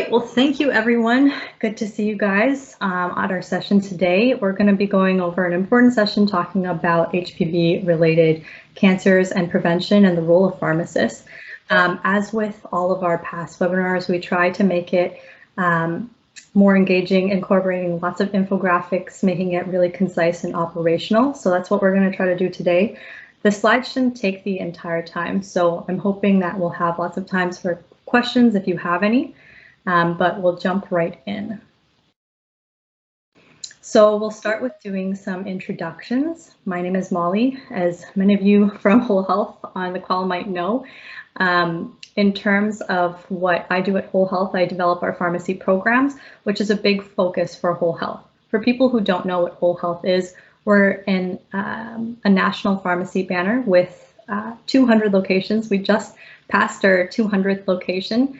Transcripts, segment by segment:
Well, thank you, everyone. Good to see you guys at our session today. We're going to be going over an important session talking about HPV-related cancers and prevention and the role of pharmacists. As with all of our past webinars, we try to make it more engaging, incorporating lots of infographics, making it really concise and operational. So that's what we're going to try to do today. The slides shouldn't take the entire time, so I'm hoping that we'll have lots of times for questions if you have any. But we'll jump right in. So we'll start with doing some introductions. My name is Molly, as many of you from Whole Health on the call might know. In terms of what I do at Whole Health, I develop our pharmacy programs, which is a big focus for Whole Health. For people who don't know what Whole Health is, we're in a national pharmacy banner with 200 locations. We just passed our 200th location.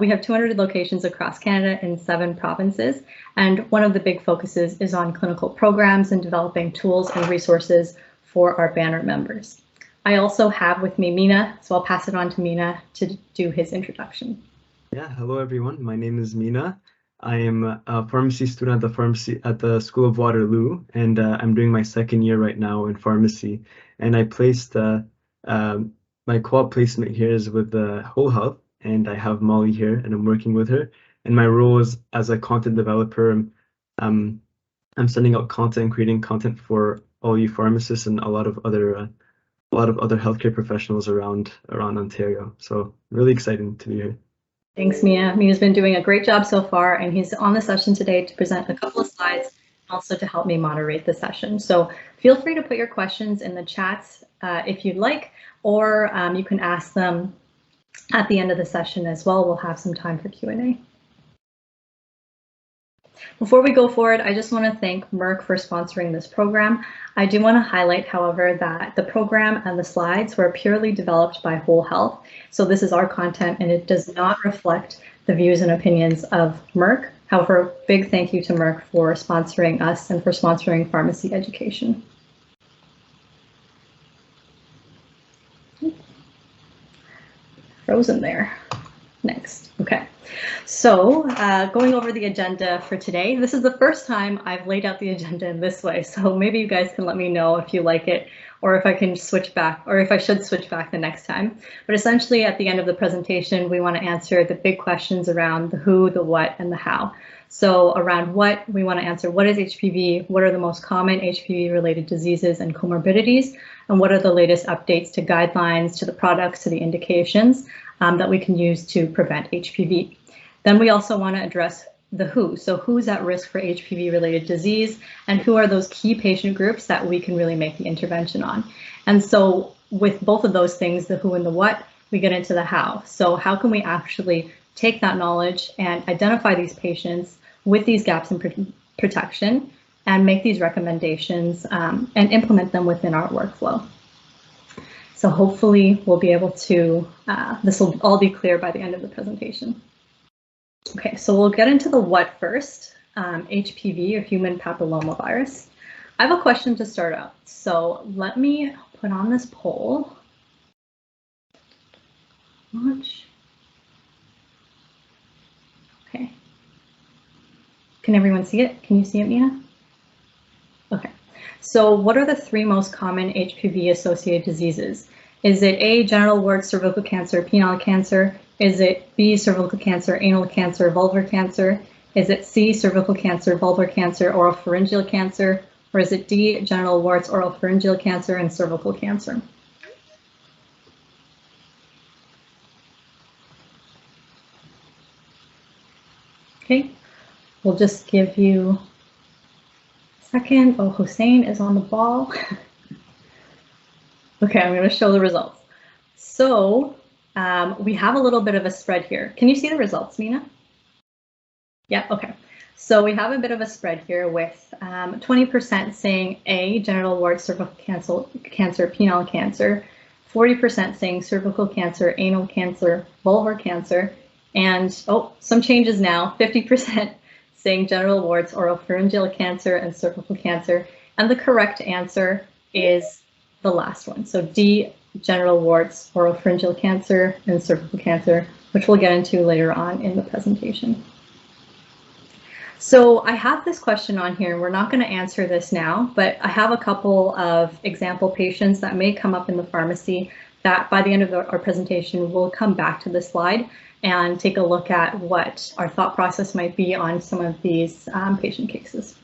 We have 200 locations across Canada in 7 provinces, and one of the big focuses is on clinical programs and developing tools and resources for our banner members. I also have with me Mina, so I'll pass it on to Mina to do his introduction. Yeah, hello everyone. My name is Mina. I am a pharmacy student at the School of Waterloo, and I'm doing my 2nd year right now in pharmacy. And I placed my co-op placement here is with Whole Health. And I have Molly here, and I'm working with her. And my role is as a content developer. I'm sending out content, creating content for all you pharmacists and a lot of other healthcare professionals around Ontario. So really exciting to be here. Thanks, Mia. Mia's been doing a great job so far, and he's on the session today to present a couple of slides, also to help me moderate the session. So feel free to put your questions in the chats if you'd like, or you can ask them at the end of the session as well. We'll have some time for Q&A. Before we go forward, I just want to thank Merck for sponsoring this program. I do want to highlight, however, that the program and the slides were purely developed by Whole Health. So this is our content, and it does not reflect the views and opinions of Merck. However, big thank you to Merck for sponsoring us and for sponsoring pharmacy education. Frozen there. Next. Okay. So going over the agenda for today, this is the first time I've laid out the agenda in this way. So maybe you guys can let me know if you like it, or if I can switch back, or if I should switch back the next time. But essentially at the end of the presentation, we want to answer the big questions around the who, the what, and the how. So around what, we want to answer what is HPV, what are the most common HPV-related diseases and comorbidities, and what are the latest updates to guidelines, to the products, to the indications that we can use to prevent HPV. Then we also want to address the who. So who's at risk for HPV-related disease, and who are those key patient groups that we can really make the intervention on. And so with both of those things, the who and the what, we get into the how. So how can we actually take that knowledge and identify these patients with these gaps in protection and make these recommendations and implement them within our workflow. So hopefully we'll be able to, this will all be clear by the end of the presentation. Okay, so we'll get into the what first, HPV or human papillomavirus. I have a question to start out. So let me put on this poll. Launch. Okay. Can everyone see it? Can you see it, Mia? Okay. So what are the 3 most common HPV-associated diseases? Is it A, genital warts, cervical cancer, penile cancer? Is it B, cervical cancer, anal cancer, vulvar cancer? Is it C, cervical cancer, vulvar cancer, oropharyngeal cancer? Or is it D, genital warts, oropharyngeal cancer, and cervical cancer? Okay, we'll just give you a second. Oh, Hussein is on the ball. Okay, I'm going to show the results. So we have a little bit of a spread here. Can you see the results, Mina? Yeah, okay. So we have a bit of a spread here with 20% saying A, genital warts, cervical cancer, penile cancer, 40% saying cervical cancer, anal cancer, vulvar cancer, and oh, some changes now, 50% saying genital warts, oropharyngeal cancer, and cervical cancer. And the correct answer is the last one. So D, genital warts, oropharyngeal cancer, and cervical cancer which we'll get into later on in the presentation. So I have this question on here. We're not going to answer this now, but I have a couple of example patients that may come up in the pharmacy that by the end of our presentation, we'll come back to this slide and take a look at what our thought process might be on some of these patient cases.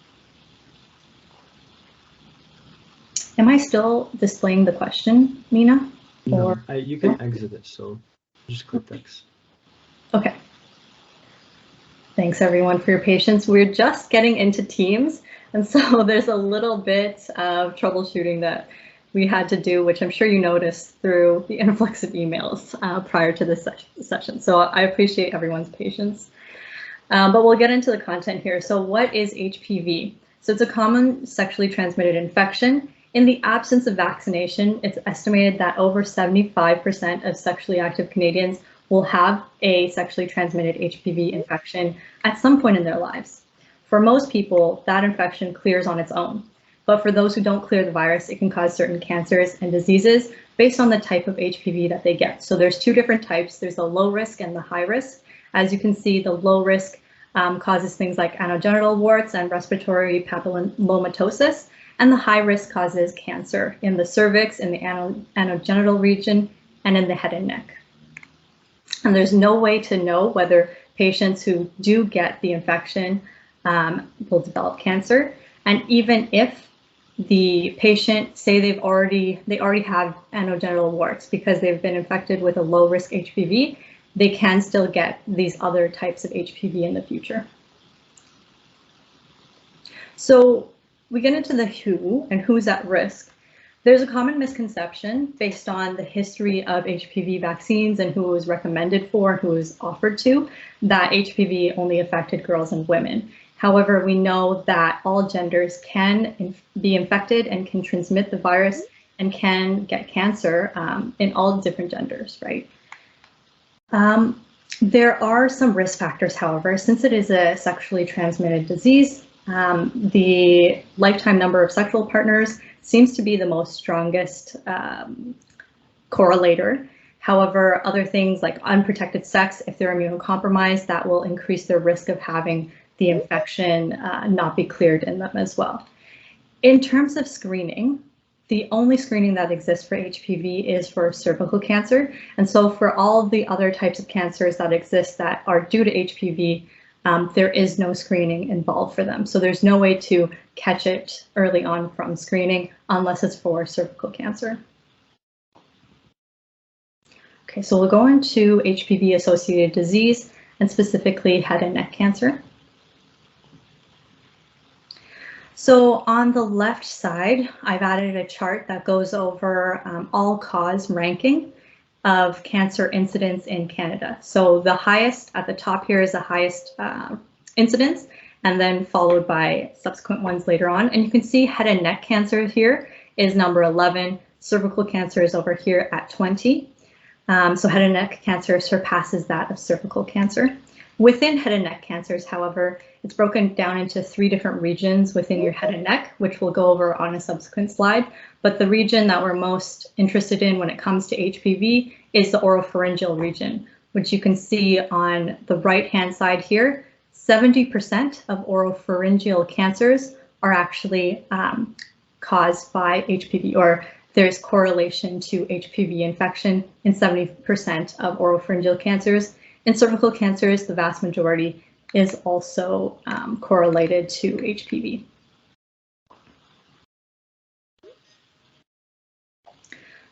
Am I still displaying the question, Nina? No, you can exit it, so just click X. Okay. Thanks everyone for your patience. We're just getting into Teams, and so there's a little bit of troubleshooting that we had to do, which I'm sure you noticed through the influx of emails prior to this session. So I appreciate everyone's patience. But we'll get into the content here. So what is HPV? So it's a common sexually transmitted infection. In the absence of vaccination, it's estimated that over 75% of sexually active Canadians will have a sexually transmitted HPV infection at some point in their lives. For most people, that infection clears on its own. But for those who don't clear the virus, it can cause certain cancers and diseases based on the type of HPV that they get. So there's two different types. There's the low risk and the high risk. As you can see, the low risk causes things like anogenital warts and respiratory papillomatosis, and the high risk causes cancer in the cervix, in the anogenital region, and in the head and neck. And there's no way to know whether patients who do get the infection will develop cancer. And even if the patient say they already have anogenital warts because they've been infected with a low risk HPV, they can still get these other types of HPV in the future. So we get into the who and who's at risk. There's a common misconception based on the history of HPV vaccines and who was recommended for, who was offered to, that HPV only affected girls and women. However, we know that all genders can be infected and can transmit the virus and can get cancer in all different genders, right? There are some risk factors, however, since it is a sexually transmitted disease. The lifetime number of sexual partners seems to be the most strongest correlator. However, other things like unprotected sex, if they're immunocompromised, that will increase their risk of having the infection not be cleared in them as well. In terms of screening, the only screening that exists for HPV is for cervical cancer. And so for all of the other types of cancers that exist that are due to HPV, there is no screening involved for them. So there's no way to catch it early on from screening unless it's for cervical cancer. Okay, so we'll go into HPV-associated disease and specifically head and neck cancer. So on the left side, I've added a chart that goes over all-cause ranking of cancer incidence in Canada. So the highest at the top here is the highest incidence, and then followed by subsequent ones later on. And you can see head and neck cancer here is number 11. Cervical cancer is over here at 20. So head and neck cancer surpasses that of cervical cancer. Within head and neck cancers, however, it's broken down into 3 different regions within your head and neck, which we'll go over on a subsequent slide. But the region that we're most interested in when it comes to HPV is the oropharyngeal region, which you can see on the right-hand side here. 70% of oropharyngeal cancers are actually caused by HPV, or there's correlation to HPV infection in 70% of oropharyngeal cancers. In cervical cancers, the vast majority is also correlated to HPV.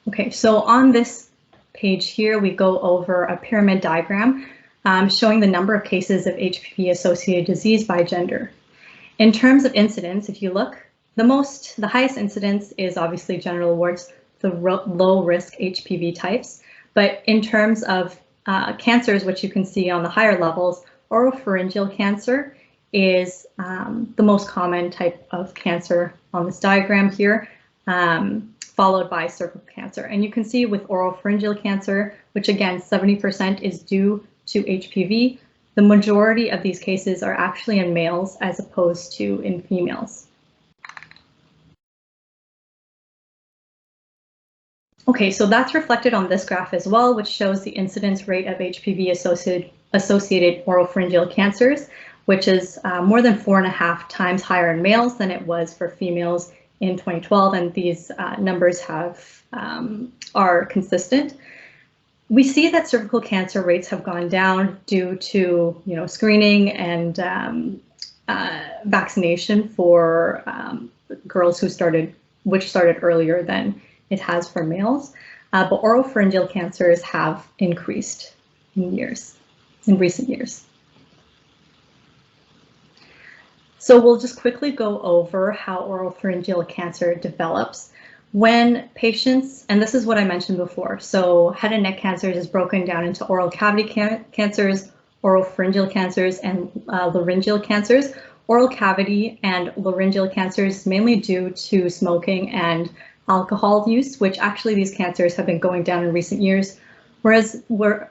Okay, so on this page here, we go over a pyramid diagram showing the number of cases of HPV-associated disease by gender. In terms of incidence, if you look, the highest incidence is obviously genital warts, the low-risk HPV types. But in terms of cancers, which you can see on the higher levels, oropharyngeal cancer is the most common type of cancer on this diagram here, followed by cervical cancer. And you can see with oropharyngeal cancer, which again, 70% is due to HPV, the majority of these cases are actually in males as opposed to in females. Okay, so that's reflected on this graph as well, which shows the incidence rate of HPV-associated oropharyngeal cancers, which is more than 4.5 times higher in males than it was for females in 2012, and these numbers are consistent. We see that cervical cancer rates have gone down due to screening and vaccination for girls which started earlier than it has for males, but oropharyngeal cancers have increased in recent years. So we'll just quickly go over how oropharyngeal cancer develops. When patients, and this is what I mentioned before, so head and neck cancers is broken down into oral cavity cancers, oropharyngeal cancers, and laryngeal cancers. Oral cavity and laryngeal cancers mainly due to smoking and alcohol use, which actually these cancers have been going down in recent years, whereas for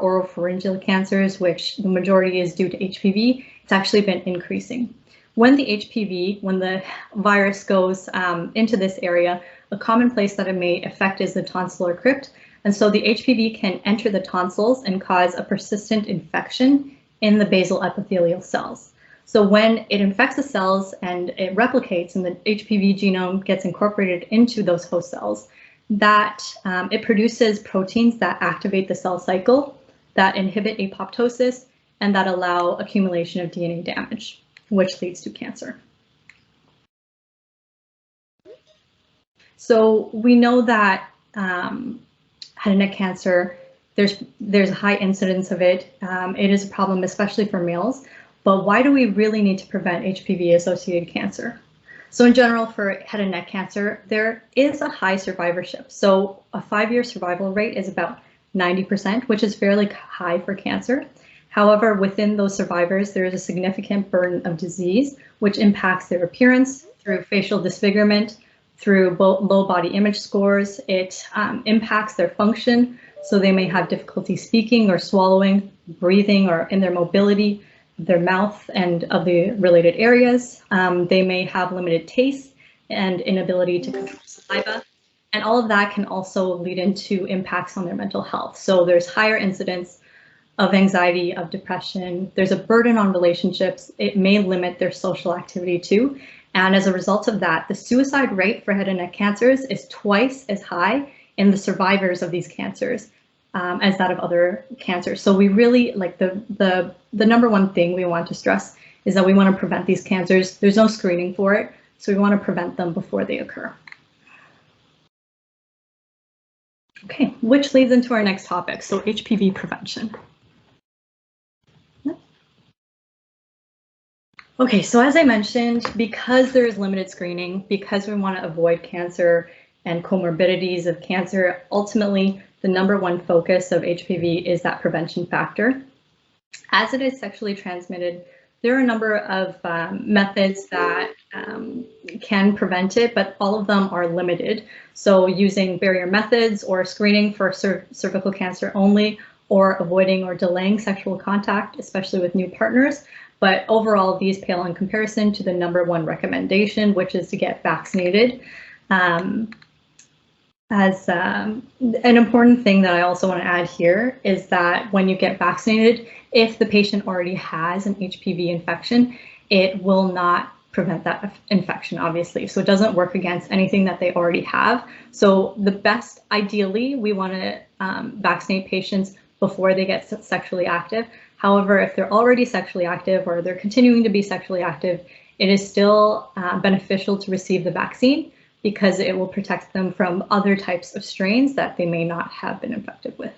oropharyngeal cancers, which the majority is due to HPV, it's actually been increasing. When the virus goes into this area, a common place that it may affect is the tonsillar crypt, and so the HPV can enter the tonsils and cause a persistent infection in the basal epithelial cells. So when it infects the cells and it replicates and the HPV genome gets incorporated into those host cells, that it produces proteins that activate the cell cycle, that inhibit apoptosis, and that allow accumulation of DNA damage, which leads to cancer. So we know that head and neck cancer, there's a high incidence of it. It is a problem, especially for males. But why do we really need to prevent HPV-associated cancer? So in general, for head and neck cancer, there is a high survivorship. So a 5-year survival rate is about 90%, which is fairly high for cancer. However, within those survivors, there is a significant burden of disease, which impacts their appearance through facial disfigurement, through low body image scores. It impacts their function, so they may have difficulty speaking or swallowing, breathing, or in their mobility, their mouth and of the related areas. They may have limited taste and inability to control saliva. And all of that can also lead into impacts on their mental health. So there's higher incidence of anxiety, of depression. There's a burden on relationships. It may limit their social activity too. And as a result of that, the suicide rate for head and neck cancers is twice as high in the survivors of these cancers as that of other cancers. So we really, like, the number one thing we want to stress is that we want to prevent these cancers. There's no screening for it, so we want to prevent them before they occur. Okay, which leads into our next topic, so HPV prevention. Okay, so as I mentioned, because there is limited screening, because we want to avoid cancer and comorbidities of cancer, ultimately the number one focus of HPV is that prevention factor. As it is sexually transmitted, there are a number of methods that can prevent it, but all of them are limited. So using barrier methods or screening for cervical cancer only, or avoiding or delaying sexual contact, especially with new partners. But overall, these pale in comparison to the number one recommendation, which is to get vaccinated. An important thing that I also want to add here is that when you get vaccinated, if the patient already has an HPV infection, it will not prevent that infection, obviously. So it doesn't work against anything that they already have. So the best, ideally, we want to vaccinate patients before they get sexually active. However, if they're already sexually active or they're continuing to be sexually active, it is still beneficial to receive the vaccine because it will protect them from other types of strains that they may not have been infected with.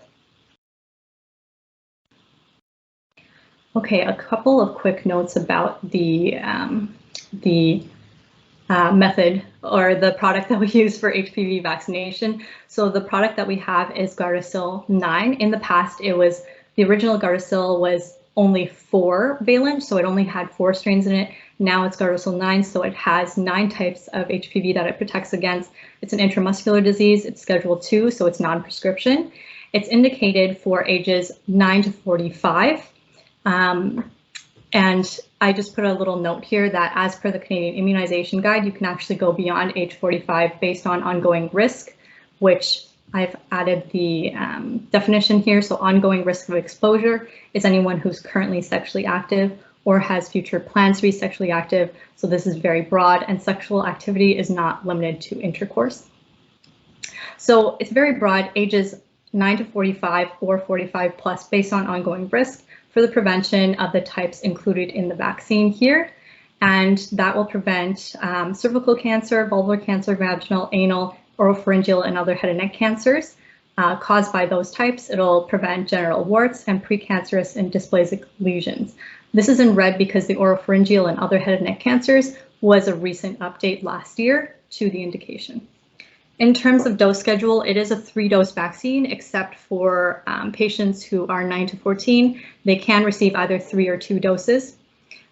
Okay, a couple of quick notes about the method or the product that we use for HPV vaccination. So the product that we have is Gardasil 9. In the past, the original Gardasil was only 4-valent, so it only had 4 strains in it. Now it's Gardasil 9, so it has 9 types of HPV that it protects against. It's an intramuscular disease. It's Schedule 2, so it's non-prescription. It's indicated for ages 9 to 45. And I just put a little note here that as per the Canadian Immunization Guide, you can actually go beyond age 45 based on ongoing risk, which I've added the definition here. So ongoing risk of exposure is anyone who's currently sexually active or has future plans to be sexually active. So this is very broad, and sexual activity is not limited to intercourse. So it's very broad, ages 9 to 45 or 45 plus, based on ongoing risk for the prevention of the types included in the vaccine here. And that will prevent cervical cancer, vulvar cancer, vaginal, anal, oropharyngeal, and other head and neck cancers caused by those types. It'll prevent genital warts and precancerous and dysplasic lesions. This is in red because the oropharyngeal and other head and neck cancers was a recent update last year to the indication. In terms of dose schedule, it is a 3-dose vaccine, except for patients who are 9 to 14. They can receive either 3 or 2 doses.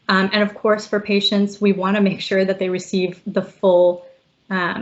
And of course, for patients, we want to make sure that they receive the full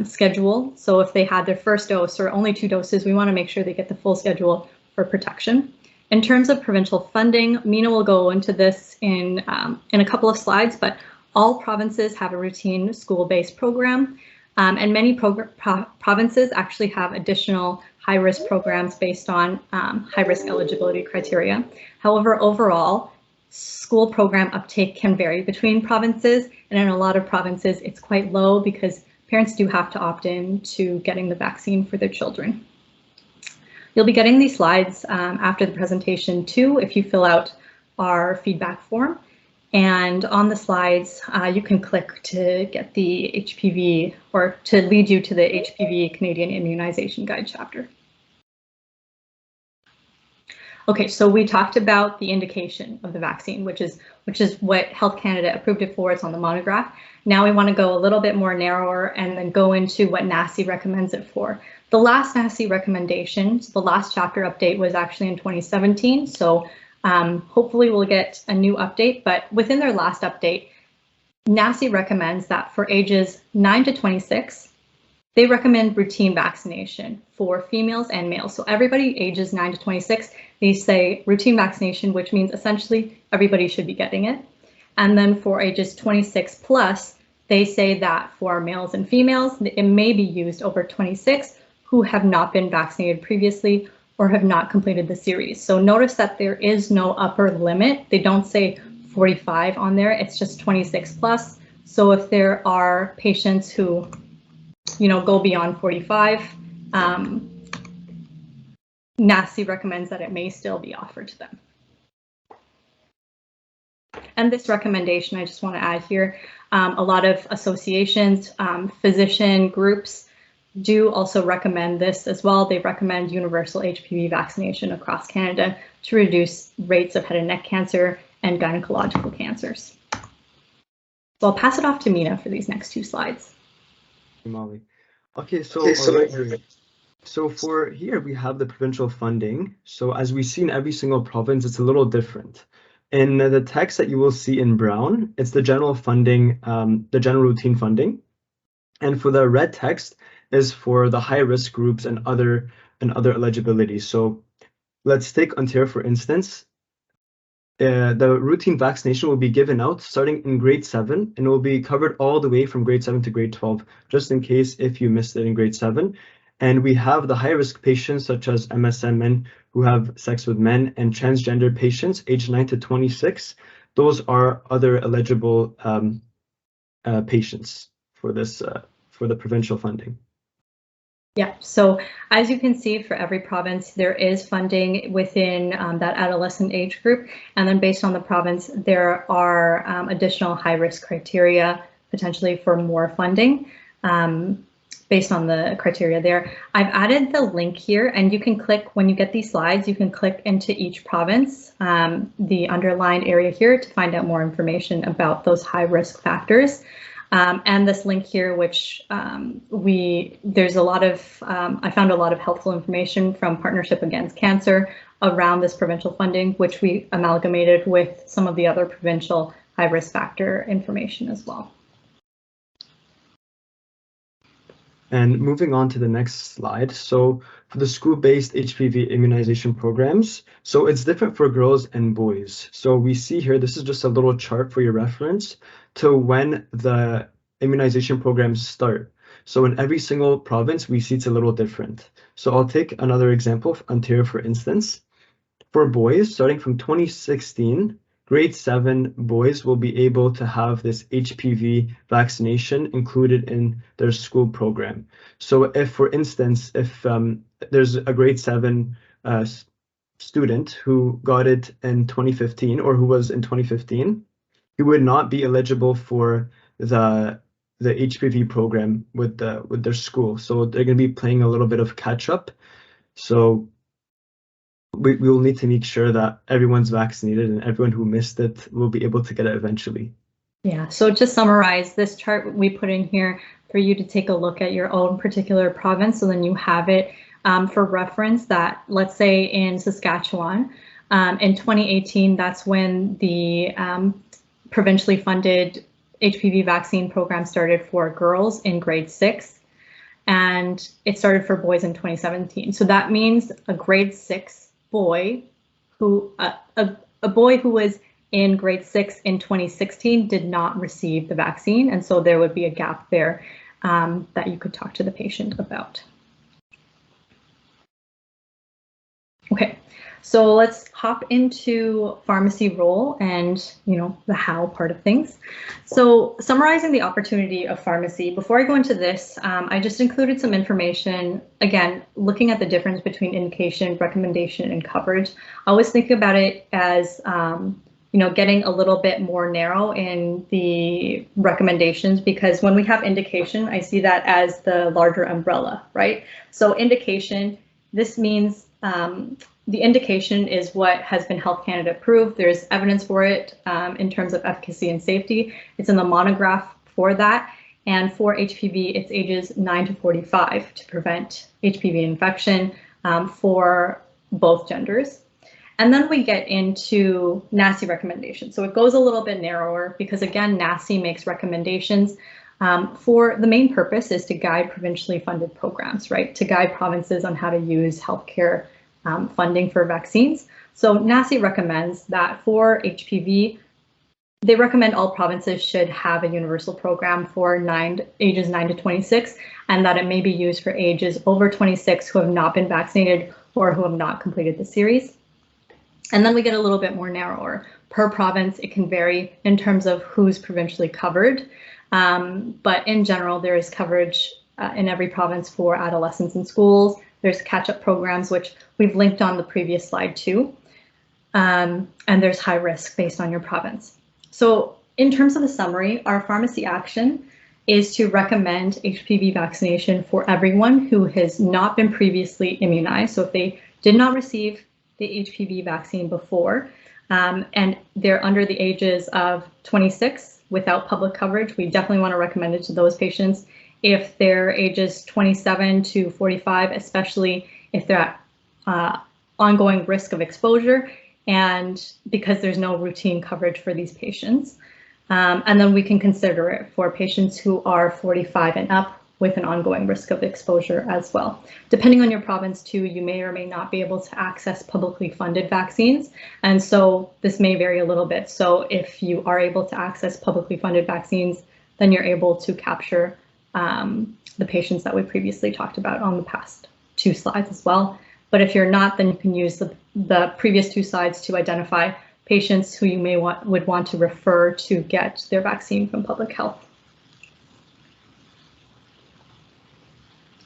schedule. So if they had their first dose or only 2 doses, we want to make sure they get the full schedule for protection. In terms of provincial funding, Mina will go into this in a couple of slides, but all provinces have a routine school-based program, and many provinces actually have additional high-risk programs based on high-risk eligibility criteria. However, overall, school program uptake can vary between provinces, and in a lot of provinces, it's quite low because parents do have to opt in to getting the vaccine for their children. You'll be getting these slides after the presentation too, if you fill out our feedback form. And on the slides, you can click to get the HPV, or to lead you to the HPV Canadian Immunization Guide chapter. Okay, so we talked about the indication of the vaccine, which is what Health Canada approved it for. It's on the monograph. Now we want to go a little bit more narrower and then go into what NACI recommends it for. The last NACI recommendation, the last chapter update, was actually in 2017. So hopefully we'll get a new update, but within their last update, NACI recommends that for ages 9 to 26, they recommend routine vaccination for females and males. So everybody ages 9 to 26, they say routine vaccination, which means essentially everybody should be getting it. And then for ages 26 plus, they say that for males and females, it may be used over 26 who have not been vaccinated previously or have not completed the series. So notice that there is no upper limit. They don't say 45 on there, it's just 26 plus. So if there are patients who, go beyond 45, NACI recommends that it may still be offered to them. And this recommendation, I just want to add here, a lot of associations, physician groups do also recommend this as well. They recommend universal HPV vaccination across Canada to reduce rates of head and neck cancer and gynecological cancers. So I'll pass it off to Mina for these next 2 slides. Molly. Okay, so for here we have the provincial funding. So as we see in every single province, it's a little different. In the text that you will see in brown, it's the general funding, the general routine funding. And for the red text is for the high risk groups and other eligibility. So let's take Ontario, for instance. The routine vaccination will be given out starting in grade 7 and will be covered all the way from grade 7 to grade 12, just in case if you missed it in grade 7. And we have the high-risk patients such as MSM men who have sex with men and transgender patients aged 9 to 26. Those are other eligible patients for this for the provincial funding. Yeah, so as you can see, for every province, there is funding within that adolescent age group. And then based on the province, there are additional high-risk criteria potentially for more funding based on the criteria there. I've added the link here, and you can click, when you get these slides, you can click into each province, the underlined area here, to find out more information about those high-risk factors. And this link here, which there's a lot of, I found a lot of helpful information from Partnership Against Cancer around this provincial funding, which we amalgamated with some of the other provincial high-risk factor information as well. And moving on to the next slide. So for the school-based HPV immunization programs, so it's different for girls and boys. So we see here, this is just a little chart for your reference to when the immunization programs start. So in every single province, we see it's a little different. So I'll take another example of Ontario, for instance. For boys, starting from 2016, grade 7 boys will be able to have this HPV vaccination included in their school program. So if, for instance, if there's a grade 7 student who got it in 2015 or who was in 2015, he would not be eligible for the HPV program with their school. So they're going to be playing a little bit of catch up. So we will need to make sure that everyone's vaccinated and everyone who missed it will be able to get it eventually. Yeah, so to summarize, this chart we put in here for you to take a look at your own particular province, so then you have it for reference that, let's say in Saskatchewan, in 2018, that's when the provincially funded HPV vaccine program started for girls in grade 6, and it started for boys in 2017. So that means a grade 6 boy who a boy who was in grade 6 in 2016 did not receive the vaccine, and so there would be a gap there that you could talk to the patient about. Okay, so let's hop into pharmacy role and, the how part of things. So summarizing the opportunity of pharmacy, before I go into this, I just included some information, again, looking at the difference between indication, recommendation, and coverage. I always think about it as, getting a little bit more narrow in the recommendations, because when we have indication, I see that as the larger umbrella, right? So indication, this means the indication is what has been Health Canada approved. There's evidence for it in terms of efficacy and safety. It's in the monograph for that. And for HPV, it's ages 9 to 45 to prevent HPV infection for both genders. And then we get into NACI recommendations. So it goes a little bit narrower because, again, NACI makes recommendations for the main purpose is to guide provincially funded programs, right? To guide provinces on how to use healthcare funding for vaccines. So NACI recommends that for HPV, they recommend all provinces should have a universal program for ages 9 to 26, and that it may be used for ages over 26 who have not been vaccinated or who have not completed the series. And then we get a little bit more narrower. Per province, it can vary in terms of who's provincially covered. But in general, there is coverage in every province for adolescents in schools. There's catch-up programs, which we've linked on the previous slide too. And there's high risk based on your province. So in terms of the summary, our pharmacy action is to recommend HPV vaccination for everyone who has not been previously immunized. So if they did not receive the HPV vaccine before, and they're under the ages of 26 without public coverage, we definitely want to recommend it to those patients. If they're ages 27 to 45, especially if they're at ongoing risk of exposure, and because there's no routine coverage for these patients. And then we can consider it for patients who are 45 and up with an ongoing risk of exposure as well. Depending on your province too, you may or may not be able to access publicly funded vaccines. And so this may vary a little bit. So if you are able to access publicly funded vaccines, then you're able to capture the patients that we previously talked about on the past 2 slides as well. But if you're not, then you can use the previous 2 slides to identify patients who you would want to refer to get their vaccine from public health.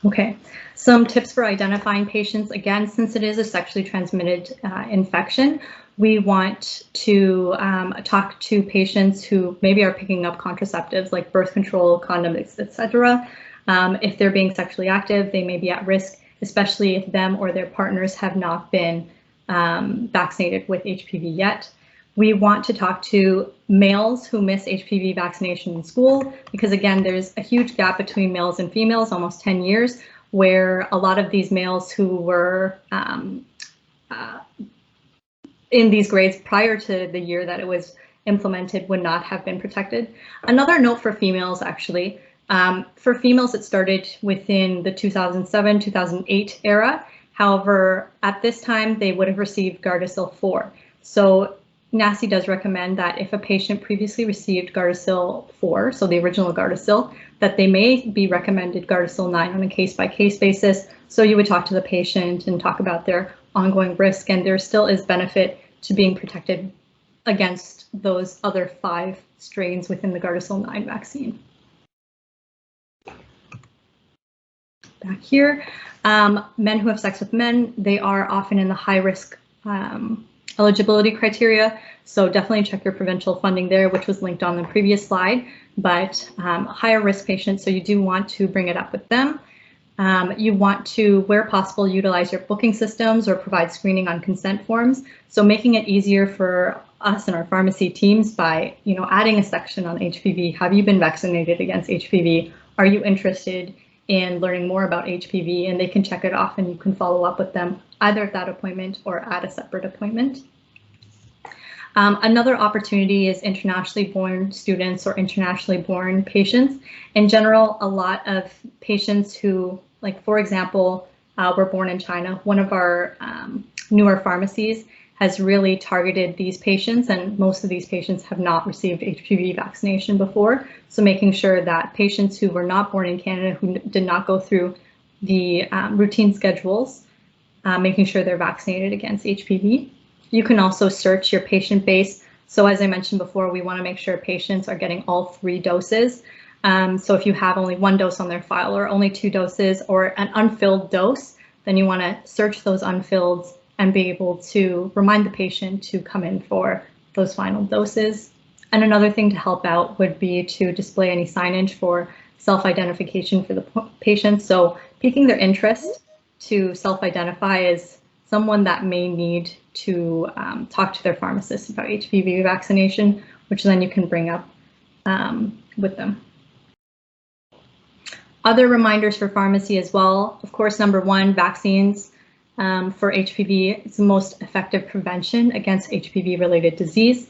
Okay, some tips for identifying patients. Again, since it is a sexually transmitted infection, we want to talk to patients who maybe are picking up contraceptives like birth control, condoms, etc. If they're being sexually active, they may be at risk, especially if them or their partners have not been vaccinated with HPV yet. We want to talk to males who miss HPV vaccination in school, because again, there's a huge gap between males and females, almost 10 years, where a lot of these males who were in these grades prior to the year that it was implemented would not have been protected. Another note for females, actually, for females, it started within the 2007-2008 era. However, at this time, they would have received Gardasil 4. So NACI does recommend that if a patient previously received Gardasil 4, so the original Gardasil, that they may be recommended Gardasil 9 on a case-by-case basis. So you would talk to the patient and talk about their ongoing risk, and there still is benefit to being protected against those other 5 strains within the Gardasil 9 vaccine. Back here, men who have sex with men, they are often in the high-risk eligibility criteria, so definitely check your provincial funding there, which was linked on the previous slide, but higher risk patients, so you do want to bring it up with them. You want to, where possible, utilize your booking systems or provide screening on consent forms, so making it easier for us and our pharmacy teams by, adding a section on HPV. Have you been vaccinated against HPV? Are you interested in learning more about HPV? And they can check it off and you can follow up with them either at that appointment or at a separate appointment. Another opportunity is internationally born students or internationally born patients. In general, a lot of patients who, like for example, were born in China, one of our newer pharmacies has really targeted these patients, and most of these patients have not received HPV vaccination before. So making sure that patients who were not born in Canada, who did not go through the routine schedules, making sure they're vaccinated against HPV. You can also search your patient base. So as I mentioned before, we want to make sure patients are getting all 3 doses. So if you have only 1 dose on their file or only 2 doses or an unfilled dose, then you want to search those unfilled and be able to remind the patient to come in for those final doses. And another thing to help out would be to display any signage for self-identification for the patient. So piquing their interest to self-identify as someone that may need to talk to their pharmacist about HPV vaccination, which then you can bring up with them. Other reminders for pharmacy as well. Of course, number 1, vaccines for HPV is the most effective prevention against HPV-related disease.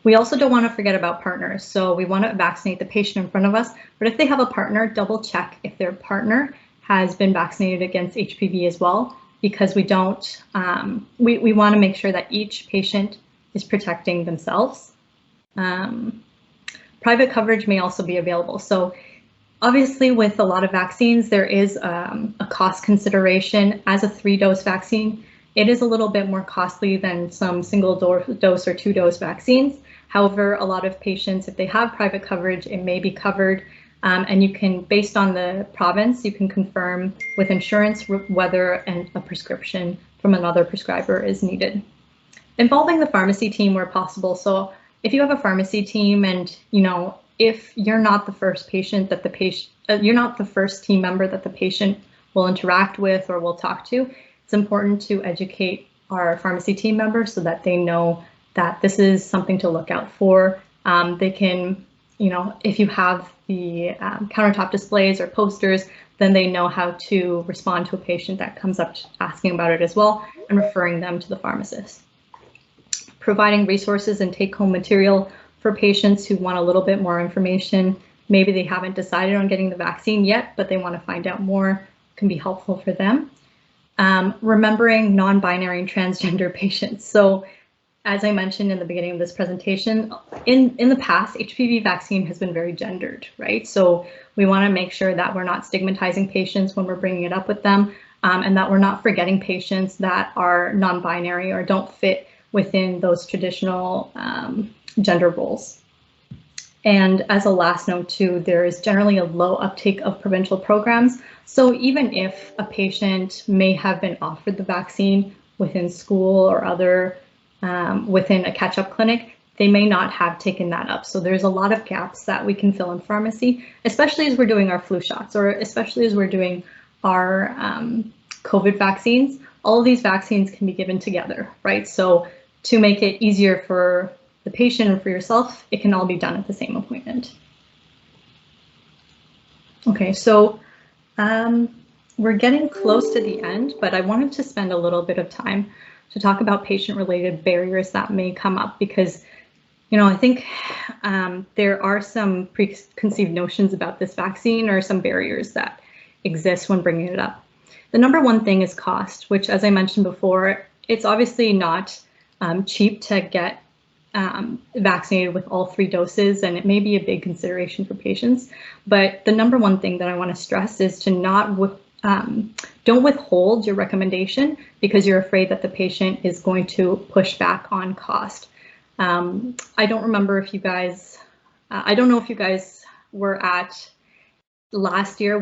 We also don't want to forget about partners. So we want to vaccinate the patient in front of us, but if they have a partner, double check if their partner has been vaccinated against HPV as well, because we don't, we want to make sure that each patient is protecting themselves. Private coverage may also be available. So obviously with a lot of vaccines, there is a cost consideration. As a 3-dose vaccine, it is a little bit more costly than some single dose or 2-dose vaccines. However, a lot of patients, if they have private coverage, it may be covered. And you can, based on the province, you can confirm with insurance whether a prescription from another prescriber is needed. Involving the pharmacy team where possible. So if you have a pharmacy team and, if you're not the first patient that the patient, you're not the first team member that the patient will interact with or will talk to, it's important to educate our pharmacy team members so that they know that this is something to look out for. They can, if you have the countertop displays or posters, then they know how to respond to a patient that comes up asking about it as well and referring them to the pharmacist. Providing resources and take-home material for patients who want a little bit more information. Maybe they haven't decided on getting the vaccine yet, but they want to find out more, can be helpful for them. Remembering non-binary and transgender patients. So as I mentioned in the beginning of this presentation, in the past, HPV vaccine has been very gendered, right? So we want to make sure that we're not stigmatizing patients when we're bringing it up with them, and that we're not forgetting patients that are non-binary or don't fit within those traditional gender roles. And as a last note too, there is generally a low uptake of provincial programs. So even if a patient may have been offered the vaccine within school or other within a catch-up clinic, they may not have taken that up. So there's a lot of gaps that we can fill in pharmacy, especially as we're doing our flu shots or especially as we're doing our COVID vaccines. All of these vaccines can be given together, right? So to make it easier for the patient and for yourself, it can all be done at the same appointment. Okay, so we're getting close to the end, but I wanted to spend a little bit of time to talk about patient-related barriers that may come up because, I think there are some preconceived notions about this vaccine or some barriers that exist when bringing it up. The number one thing is cost, which, as I mentioned before, it's obviously not cheap to get vaccinated with all 3 doses, and it may be a big consideration for patients. But the number one thing that I want to stress is to don't withhold your recommendation because you're afraid that the patient is going to push back on cost. I don't remember if you guys, I don't know if you guys were at last year.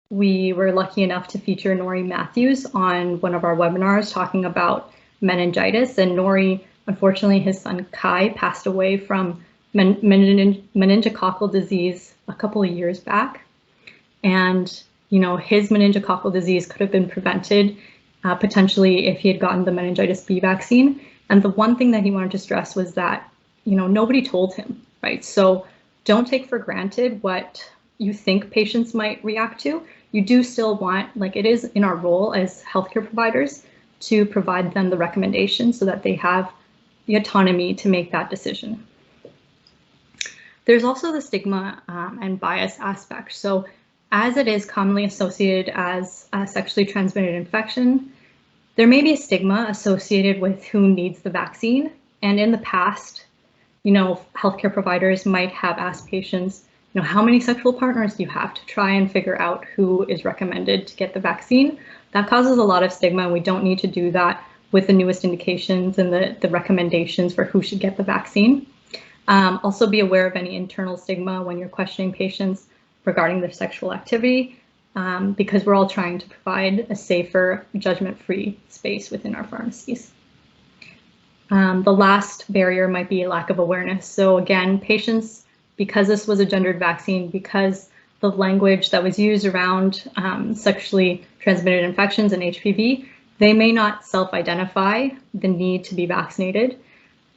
We were lucky enough to feature Nori Matthews on one of our webinars talking about meningitis, and Nori, unfortunately, his son Kai passed away from meningococcal disease a couple of years back. And, you know, his meningococcal disease could have been prevented potentially if he had gotten the meningitis B vaccine. And the one thing that he wanted to stress was that, you know, nobody told him, right? So don't take for granted what you think patients might react to. You do still want, like it is in our role as healthcare providers, to provide them the recommendation so that they have the autonomy to make that decision. There's also the stigma and bias aspect. So as it is commonly associated as a sexually transmitted infection, there may be a stigma associated with who needs the vaccine. And in the past, you know, healthcare providers might have asked patients, you know, how many sexual partners do you have, to try and figure out who is recommended to get the vaccine. That causes a lot of stigma, and we don't need to do that with the newest indications and the recommendations for who should get the vaccine. Also be aware of any internal stigma when you're questioning patients regarding their sexual activity, because we're all trying to provide a safer, judgment-free space within our pharmacies. The last barrier might be a lack of awareness. So again, patients, because this was a gendered vaccine, because the language that was used around sexually transmitted infections and HPV, they may not self-identify the need to be vaccinated,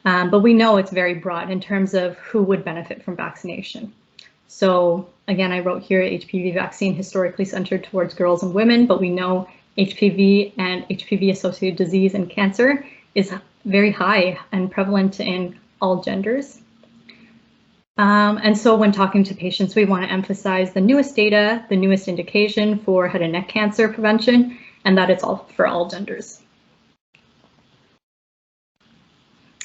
but we know it's very broad in terms of who would benefit from vaccination. So again, I wrote here HPV vaccine historically centered towards girls and women, but we know HPV and HPV-associated disease and cancer is very high and prevalent in all genders. And so when talking to patients, we want to emphasize the newest data, the newest indication for head and neck cancer prevention, and that it's all for all genders.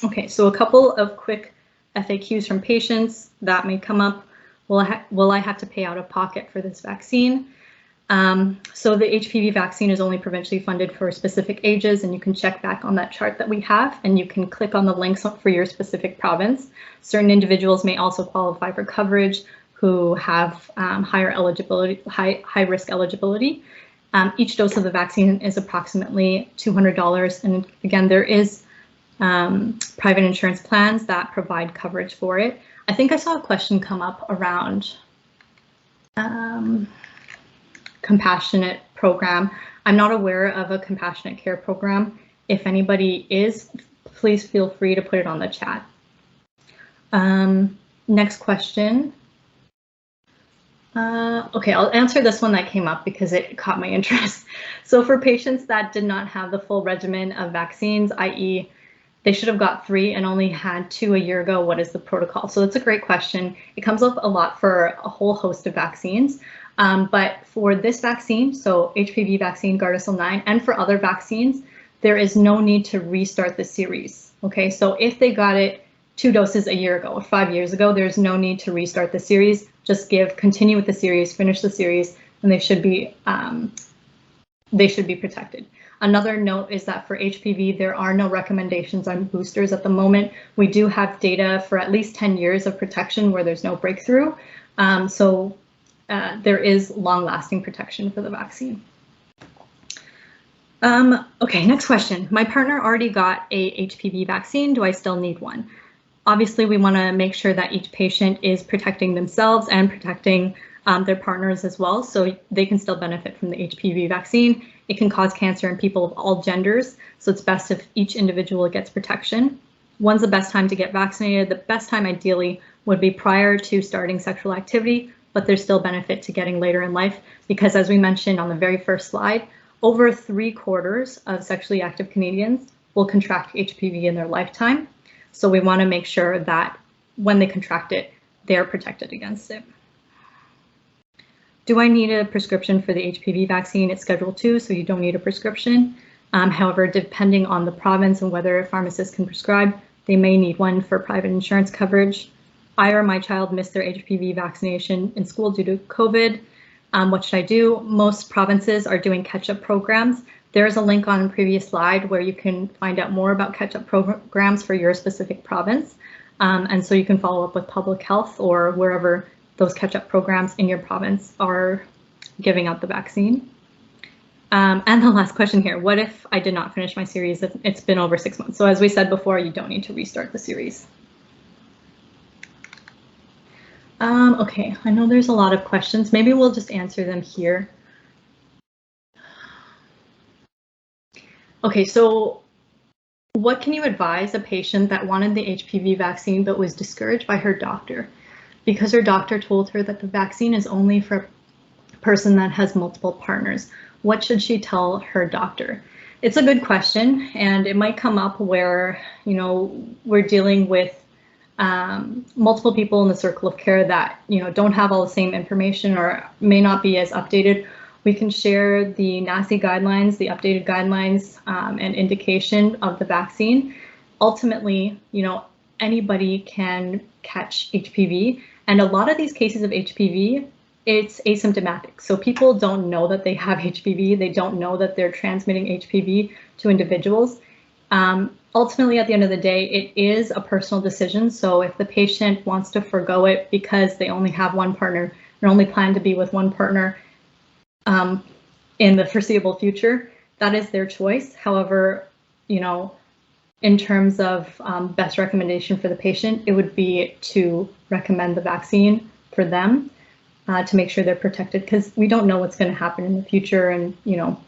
Okay, so a couple of quick FAQs from patients that may come up. Will I have to pay out of pocket for this vaccine? So the HPV vaccine is only provincially funded for specific ages, and you can check back on that chart that we have, and you can click on the links for your specific province. Certain individuals may also qualify for coverage who have higher eligibility, high risk eligibility. Each dose of the vaccine is approximately $200, and again, there is private insurance plans that provide coverage for it. I think I saw a question come up around compassionate program. I'm not aware of a compassionate care program. If anybody is, please feel free to put it on the chat. Next question. Okay, I'll answer this one that came up because it caught my interest. So for patients that did not have the full regimen of vaccines, i.e. they should have got 3 and only had 2 a year ago, what is the protocol? So that's a great question. It comes up a lot for a whole host of vaccines. But for this vaccine, so HPV vaccine, Gardasil 9, and for other vaccines, there is no need to restart the series. Okay, so if they got it 2 doses a year ago or 5 years ago, there's no need to restart the series. Just continue with the series, finish the series, and they should be protected. Another note is that for HPV, there are no recommendations on boosters at the moment. We do have data for at least 10 years of protection where there's no breakthrough. There is long-lasting protection for the vaccine. Okay, next question. My partner already got a HPV vaccine. Do I still need one? Obviously, we want to make sure that each patient is protecting themselves and protecting their partners as well, so they can still benefit from the HPV vaccine. It can cause cancer in people of all genders, so it's best if each individual gets protection. When's the best time to get vaccinated? The best time ideally would be prior to starting sexual activity, but there's still benefit to getting later in life because, as we mentioned on the very first slide, over 3/4 of sexually active Canadians will contract HPV in their lifetime. So we want to make sure that when they contract it, they're protected against it. Do I need a prescription for the HPV vaccine? It's Schedule 2, so you don't need a prescription. However, depending on the province and whether a pharmacist can prescribe, they may need one for private insurance coverage. I or my child missed their HPV vaccination in school due to COVID. What should I do? Most provinces are doing catch-up programs. There's a link on the previous slide where you can find out more about catch-up programs for your specific province. And so you can follow up with public health or wherever those catch-up programs in your province are giving out the vaccine. And the last question here, what if I did not finish my series? It's been over 6 months. So as we said before, you don't need to restart the series. Okay, I know there's a lot of questions. Maybe we'll just answer them here. Okay, so what can you advise a patient that wanted the HPV vaccine but was discouraged by her doctor because her doctor told her that the vaccine is only for a person that has multiple partners? What should she tell her doctor? It's a good question, and it might come up where, you know, we're dealing with multiple people in the circle of care that, you know, don't have all the same information or may not be as updated. We can share the NACI guidelines, the updated guidelines and indication of the vaccine. Ultimately, you know, anybody can catch HPV, and a lot of these cases of HPV, it's asymptomatic. So people don't know that they have HPV. They don't know that they're transmitting HPV to individuals. Ultimately, at the end of the day, it is a personal decision. So if the patient wants to forgo it because they only have one partner and only plan to be with one partner in the foreseeable future, that is their choice. However, you know, in terms of best recommendation for the patient, it would be to recommend the vaccine for them to make sure they're protected, because we don't know what's going to happen in the future, and, you know,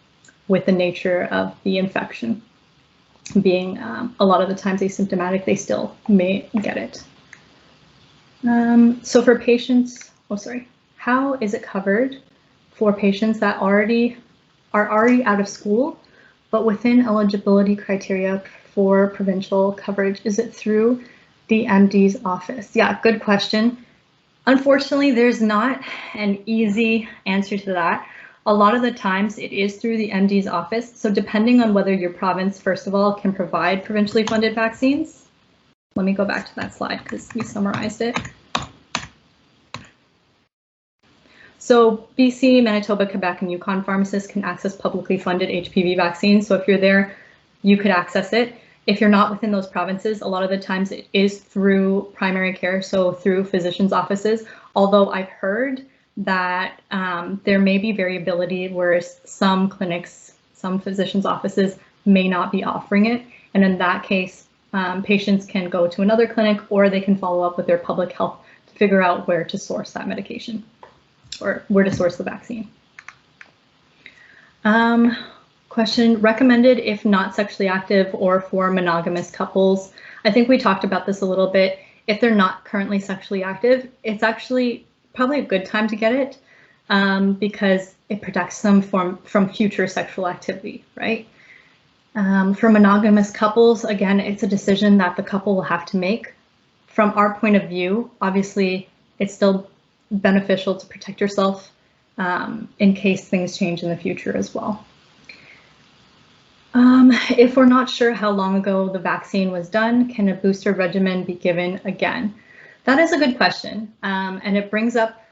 with the nature of the infection being a lot of the times asymptomatic, they still may get it. So for patients, how is it covered for patients that are already out of school, but within eligibility criteria for provincial coverage? Is it through the MD's office? Yeah, good question. Unfortunately, there's not an easy answer to that. A lot of the times it is through the MD's office. So depending on whether your province, first of all, can provide provincially funded vaccines. Let me go back to that slide because we summarized it. So BC, Manitoba, Quebec, and Yukon pharmacists can access publicly funded HPV vaccines. So if you're there, you could access it. If you're not within those provinces, a lot of the times it is through primary care, so through physicians' offices. Although I've heard that there may be variability where some clinics, some physicians' offices may not be offering it. And in that case, patients can go to another clinic, or they can follow up with their public health to figure out where to source that medication or where to source the vaccine. Question, recommended if not sexually active or for monogamous couples. I think we talked about this a little bit. If they're not currently sexually active, it's actually probably a good time to get it because it protects them from future sexual activity, right? For monogamous couples, again, it's a decision that the couple will have to make. From our point of view, obviously, it's still beneficial to protect yourself in case things change in the future as well. If we're not sure how long ago the vaccine was done, can a booster regimen be given again? That is a good question, and it brings up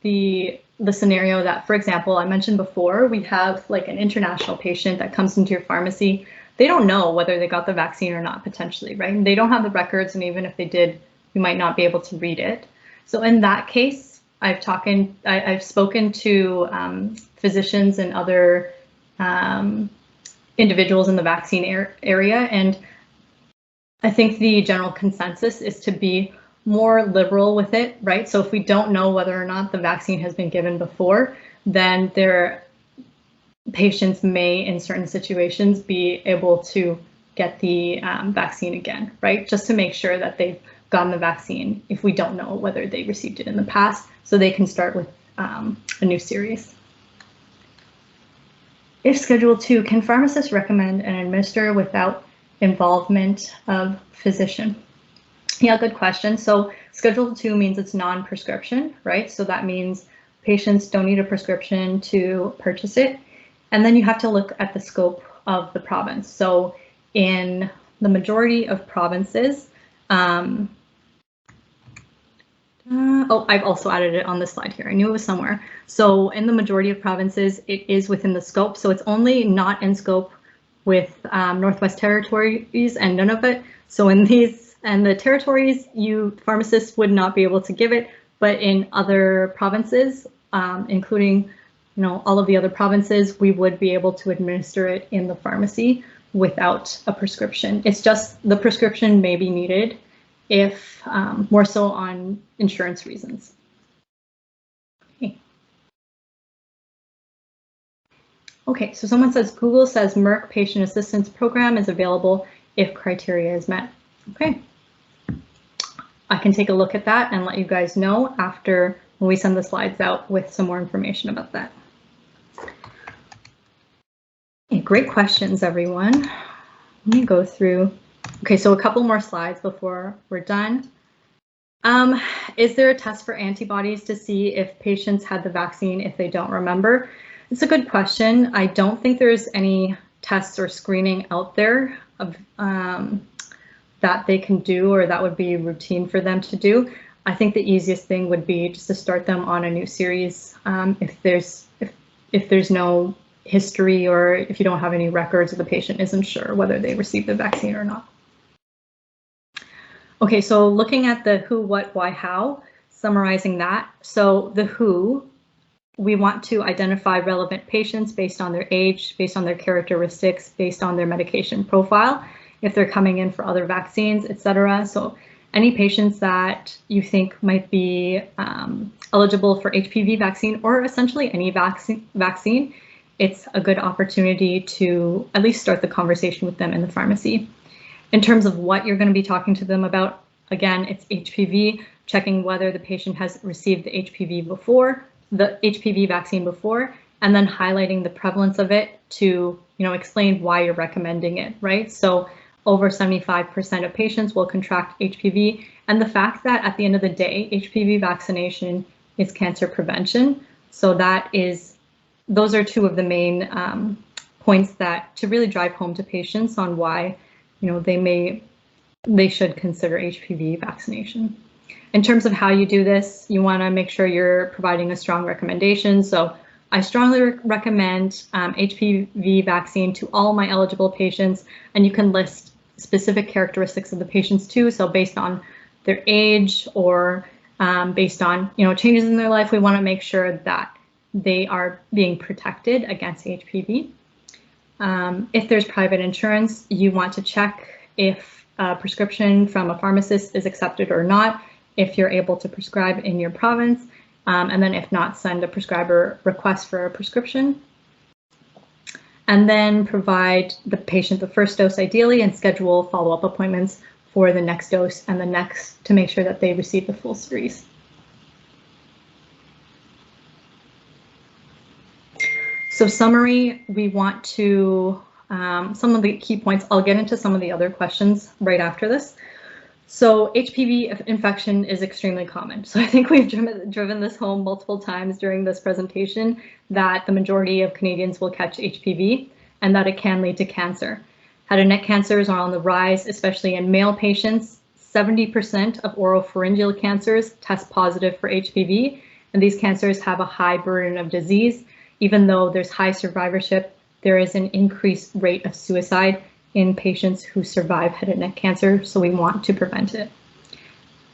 the scenario that, for example, I mentioned before, we have like an international patient that comes into your pharmacy. They don't know whether they got the vaccine or not, potentially, right? And they don't have the records, and even if they did, you might not be able to read it. So in that case, I've spoken to physicians and other individuals in the vaccine area, and I think the general consensus is to be more liberal with it, right? So if we don't know whether or not the vaccine has been given before, then their patients may, in certain situations, be able to get the vaccine again, right? Just to make sure that they've gotten the vaccine if we don't know whether they received it in the past, so they can start with a new series. If Schedule 2, can pharmacists recommend and administer without involvement of physician? Yeah, good question. So Schedule 2 means it's non-prescription, right? So that means patients don't need a prescription to purchase it. And then you have to look at the scope of the province. So in the majority of provinces, I've also added it on this slide here. I knew it was somewhere. So in the majority of provinces, it is within the scope. So it's only not in scope with Northwest Territories and Nunavut. So in these and the territories, pharmacists would not be able to give it, but in other provinces, including all of the other provinces, we would be able to administer it in the pharmacy without a prescription. It's just the prescription may be needed if more so on insurance reasons. Okay, so someone says Google says Merck Patient Assistance Program is available if criteria is met. Okay, I can take a look at that and let you guys know after when we send the slides out with some more information about that. Okay, great questions, everyone. Let me go through. Okay, so a couple more slides before we're done. Is there a test for antibodies to see if patients had the vaccine if they don't remember? It's a good question. I don't think there's any tests or screening out there of that they can do or that would be routine for them to do. I think the easiest thing would be just to start them on a new series if there's no history or if you don't have any records or the patient isn't sure whether they received the vaccine or not. Okay, so looking at the who, what, why, how, summarizing that. So the who, we want to identify relevant patients based on their age, based on their characteristics, based on their medication profile, if they're coming in for other vaccines, etc. So any patients that you think might be eligible for HPV vaccine or essentially any vaccine, it's a good opportunity to at least start the conversation with them in the pharmacy. In terms of what you're going to be talking to them about, again, it's HPV, checking whether the patient has received the HPV vaccine before, and then highlighting the prevalence of it to explain why you're recommending it, right? So over 75% of patients will contract HPV, and the fact that at the end of the day, HPV vaccination is cancer prevention. So those are two of the main points that to really drive home to patients on why they should consider HPV vaccination. In terms of how you do this, you want to make sure you're providing a strong recommendation. So I strongly recommend HPV vaccine to all my eligible patients, and you can list specific characteristics of the patients too. So based on their age or based on changes in their life, we want to make sure that they are being protected against HPV. If there's private insurance, you want to check if a prescription from a pharmacist is accepted or not, if you're able to prescribe in your province, and then if not, send a prescriber request for a prescription. And then provide the patient the first dose ideally and schedule follow-up appointments for the next dose and the next to make sure that they receive the full series. So summary, we want to, some of the key points, I'll get into some of the other questions right after this. So HPV infection is extremely common. So I think we've driven this home multiple times during this presentation that the majority of Canadians will catch HPV and that it can lead to cancer. Head and neck cancers are on the rise, especially in male patients. 70% of oropharyngeal cancers test positive for HPV, and these cancers have a high burden of disease. Even though there's high survivorship, there is an increased rate of suicide in patients who survive head and neck cancer, so we want to prevent it.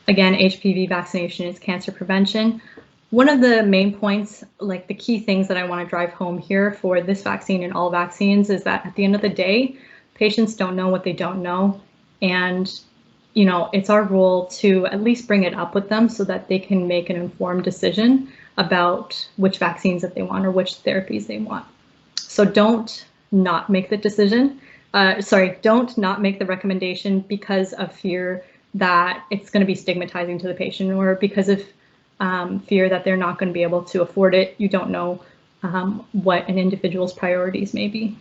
Again, HPV vaccination is cancer prevention. One of the main points, like the key things that I want to drive home here for this vaccine and all vaccines, is that at the end of the day, patients don't know what they don't know. And it's our role to at least bring it up with them so that they can make an informed decision about which vaccines that they want or which therapies they want. So don't not make the decision. Don't not make the recommendation because of fear that it's going to be stigmatizing to the patient or because of fear that they're not going to be able to afford it. You don't know what an individual's priorities may be.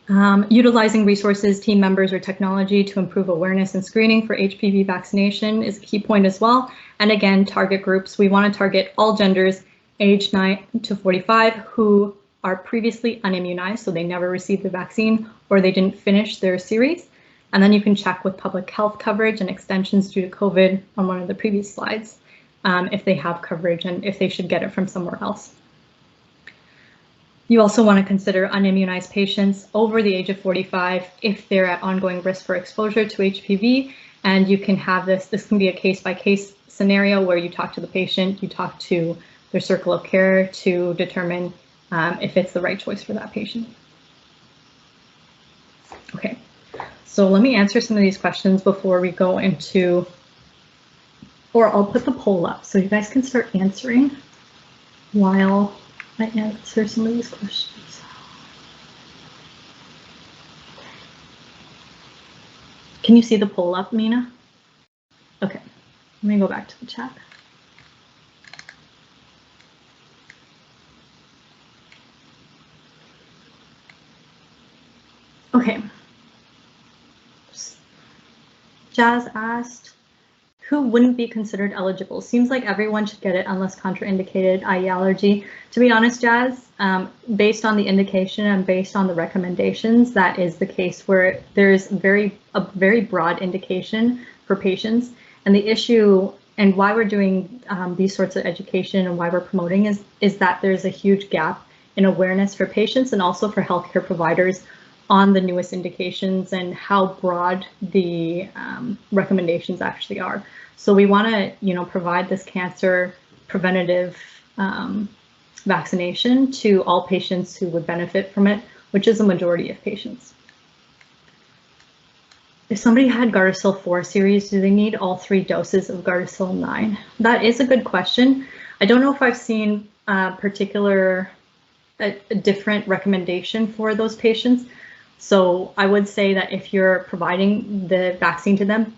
Utilizing resources, team members, or technology to improve awareness and screening for HPV vaccination is a key point as well. And again, target groups. We want to target all genders, age 9 to 45, who are previously unimmunized, so they never received the vaccine or they didn't finish their series. And then you can check with public health coverage and extensions due to COVID on one of the previous slides, if they have coverage and if they should get it from somewhere else. You also want to consider unimmunized patients over the age of 45 if they're at ongoing risk for exposure to HPV, and you can have this can be a case-by-case scenario where you talk to the patient, you talk to their circle of care to determine if it's the right choice for that patient. Okay, so let me answer some of these questions before we go into, or I'll put the poll up so you guys can start answering while I answer some of these questions. Can you see the poll up, Mina? Okay, let me go back to the chat. Okay. Jazz asked, who wouldn't be considered eligible? Seems like everyone should get it unless contraindicated, i.e. allergy. To be honest, Jazz, based on the indication and based on the recommendations, that is the case where there's a very broad indication for patients. And the issue and why we're doing these sorts of education and why we're promoting is that there's a huge gap in awareness for patients and also for healthcare providers on the newest indications and how broad the recommendations actually are. So we want to, provide this cancer preventative vaccination to all patients who would benefit from it, which is a majority of patients. If somebody had Gardasil 4 series, do they need all 3 doses of Gardasil 9? That is a good question. I don't know if I've seen a different recommendation for those patients. So I would say that if you're providing the vaccine to them,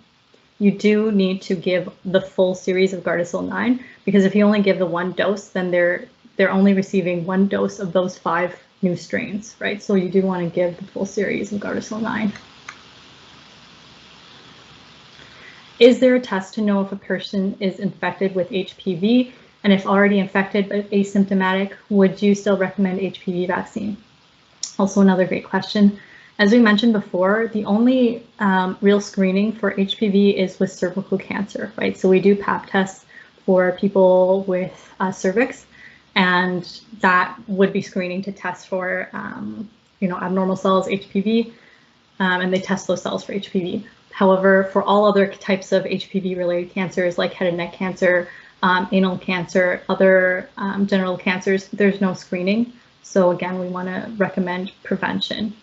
you do need to give the full series of Gardasil 9, because if you only give the 1 dose, then they're only receiving 1 dose of those 5 new strains, right? So you do want to give the full series of Gardasil 9. Is there a test to know if a person is infected with HPV? And if already infected but asymptomatic, would you still recommend HPV vaccine? Also another great question. As we mentioned before, the only real screening for HPV is with cervical cancer, right? So we do pap tests for people with cervix, and that would be screening to test for, abnormal cells, HPV, and they test those cells for HPV. However, for all other types of HPV-related cancers like head and neck cancer, anal cancer, other genital cancers, there's no screening. So again, we want to recommend prevention.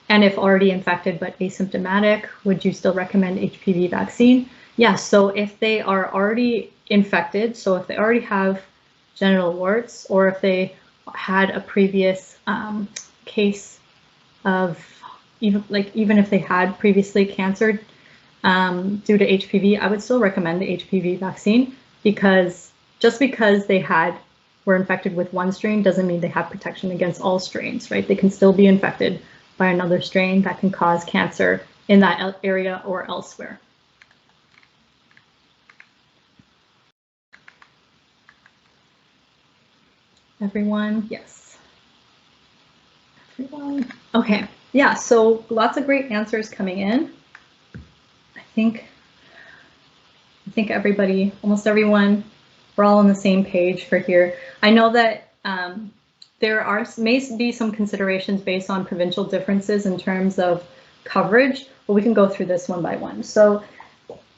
And if already infected but asymptomatic, would you still recommend HPV vaccine? Yes, so if they are already infected, so if they already have genital warts, or if they had a previous case of, even if they had previously cancer due to HPV, I would still recommend the HPV vaccine, because just because they were infected with 1 strain doesn't mean they have protection against all strains, right? They can still be infected by another strain that can cause cancer in that area or elsewhere. Everyone, yes. Everyone, okay, yeah, so lots of great answers coming in. I think everybody, almost everyone, we're all on the same page for here. I know that there may be some considerations based on provincial differences in terms of coverage, but we can go through this one by one. So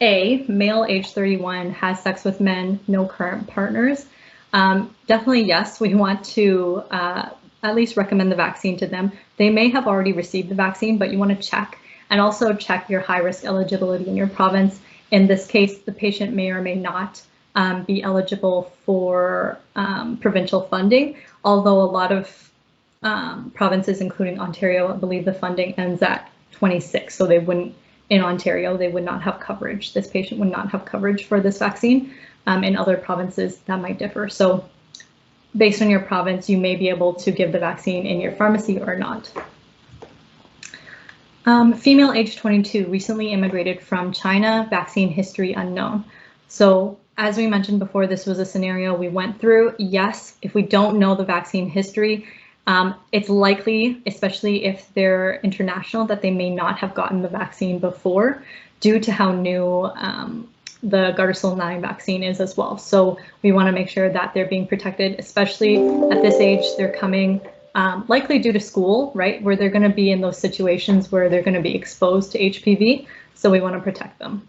A, male age 31, has sex with men, no current partners. Definitely yes, we want to at least recommend the vaccine to them. They may have already received the vaccine, but you want to check, and also check your high-risk eligibility in your province. In this case, the patient may or may not be eligible for provincial funding, although a lot of provinces, including Ontario, I believe the funding ends at 26, so they wouldn't, in Ontario, they would not have coverage. This patient would not have coverage for this vaccine. In other provinces, that might differ. So based on your province, you may be able to give the vaccine in your pharmacy or not. Female age 22, recently immigrated from China, vaccine history unknown. So as we mentioned before, this was a scenario we went through. Yes, if we don't know the vaccine history, It's likely, especially if they're international, that they may not have gotten the vaccine before due to how new the Gardasil 9 vaccine is as well. So we want to make sure that they're being protected, especially at this age. They're coming likely due to school, right, where they're going to be in those situations where they're going to be exposed to HPV. So we want to protect them.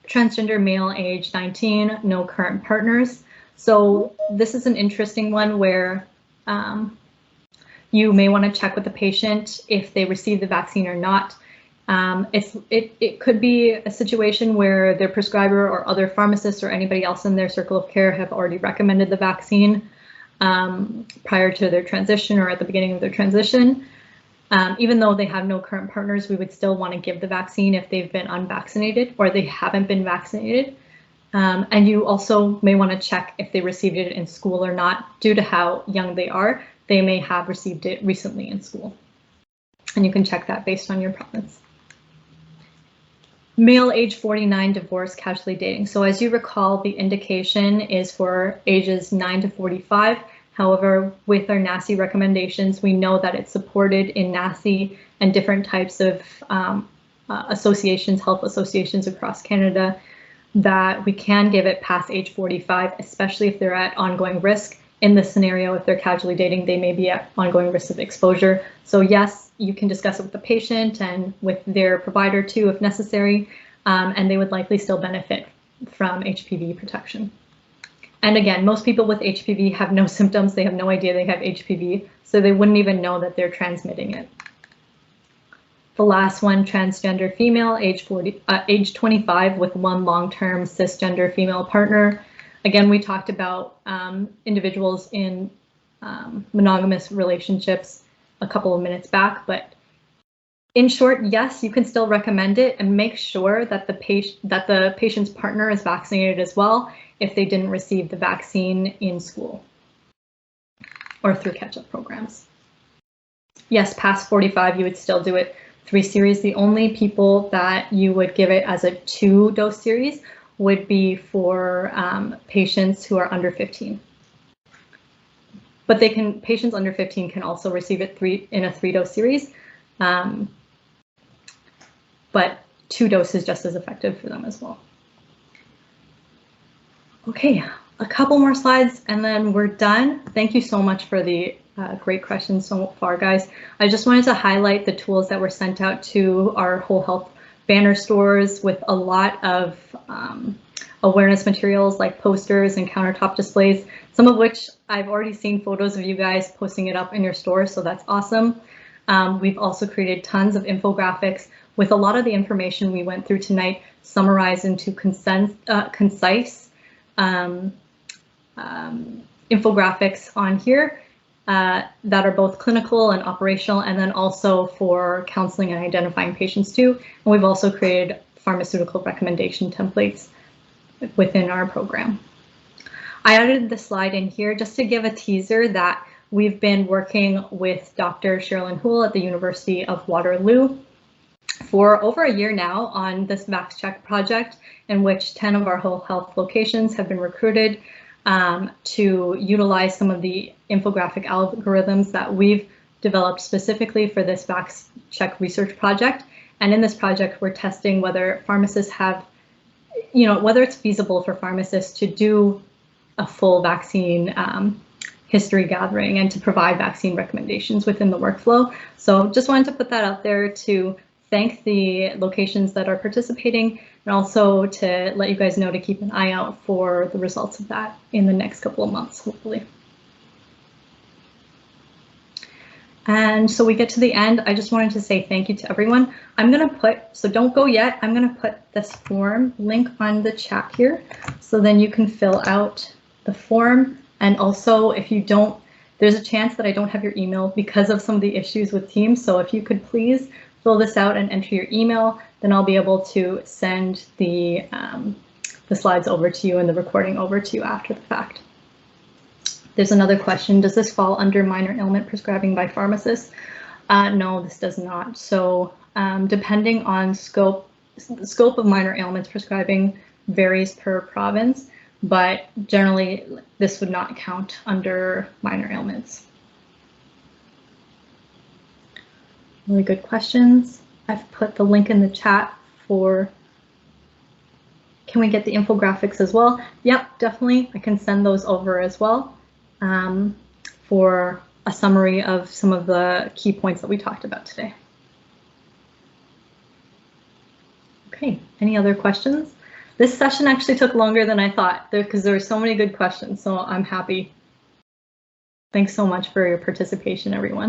Transgender male, age 19, no current partners. So this is an interesting one where you may want to check with the patient if they received the vaccine or not. It could be a situation where their prescriber or other pharmacists or anybody else in their circle of care have already recommended the vaccine prior to their transition or at the beginning of their transition. Even though they have no current partners, we would still want to give the vaccine if they've been unvaccinated or they haven't been vaccinated. And you also may want to check if they received it in school or not. Due to how young they are, they may have received it recently in school. And you can check that based on your province. Male, age 49, divorced, casually dating. So as you recall, the indication is for ages 9 to 45. However, with our NACI recommendations, we know that it's supported in NACI and different types of associations, health associations across Canada, that we can give it past age 45, especially if they're at ongoing risk. In this scenario, if they're casually dating, they may be at ongoing risk of exposure. So yes, you can discuss it with the patient and with their provider too, if necessary, and they would likely still benefit from HPV protection. And again, most people with HPV have no symptoms. They have no idea they have HPV, so they wouldn't even know that they're transmitting it. The last one, transgender female, age 25 with one long-term cisgender female partner. Again, we talked about individuals in monogamous relationships a couple of minutes back, but in short, yes, you can still recommend it and make sure that the patient's partner is vaccinated as well if they didn't receive the vaccine in school or through catch-up programs. Yes, past 45, you would still do it 3 series. The only people that you would give it as a 2-dose series would be for patients who are under 15. But patients under 15 can also receive it in a 3-dose series. But 2 doses just as effective for them as well. Okay, a couple more slides and then we're done. Thank you so much for the great questions so far, guys. I just wanted to highlight the tools that were sent out to our whole health banner stores with a lot of awareness materials like posters and countertop displays, some of which I've already seen photos of you guys posting it up in your store, so that's awesome. We've also created tons of infographics with a lot of the information we went through tonight summarized into concise infographics on here that are both clinical and operational, and then also for counseling and identifying patients too. And we've also created pharmaceutical recommendation templates within our program. I added the slide in here just to give a teaser that we've been working with Dr. Sherilyn Houle at the University of Waterloo for over a year now on this VACCINATION project, in which 10 of our whole health locations have been recruited to utilize some of the infographic algorithms that we've developed specifically for this VACCINATION research project. And in this project, we're testing whether pharmacists have, whether it's feasible for pharmacists to do a full vaccine history gathering and to provide vaccine recommendations within the workflow. So just wanted to put that out there to thank the locations that are participating, and also to let you guys know to keep an eye out for the results of that in the next couple of months, hopefully. And so we get to the end. I just wanted to say thank you to everyone. I'm going to put, so don't go yet, I'm going to put this form link on the chat here, so then you can fill out the form. And also, if you don't, there's a chance that I don't have your email because of some of the issues with Teams. So if you could please fill this out and enter your email, then I'll be able to send the slides over to you and the recording over to you after the fact. There's another question. Does this fall under minor ailment prescribing by pharmacists? No, this does not. So depending on the scope of minor ailments prescribing varies per province, but generally this would not count under minor ailments. Really good questions. I've put the link in the chat for, can we get the infographics as well? Yep, definitely. I can send those over as well for a summary of some of the key points that we talked about today. Okay, any other questions? This session actually took longer than I thought because there were so many good questions, so I'm happy. Thanks so much for your participation, everyone.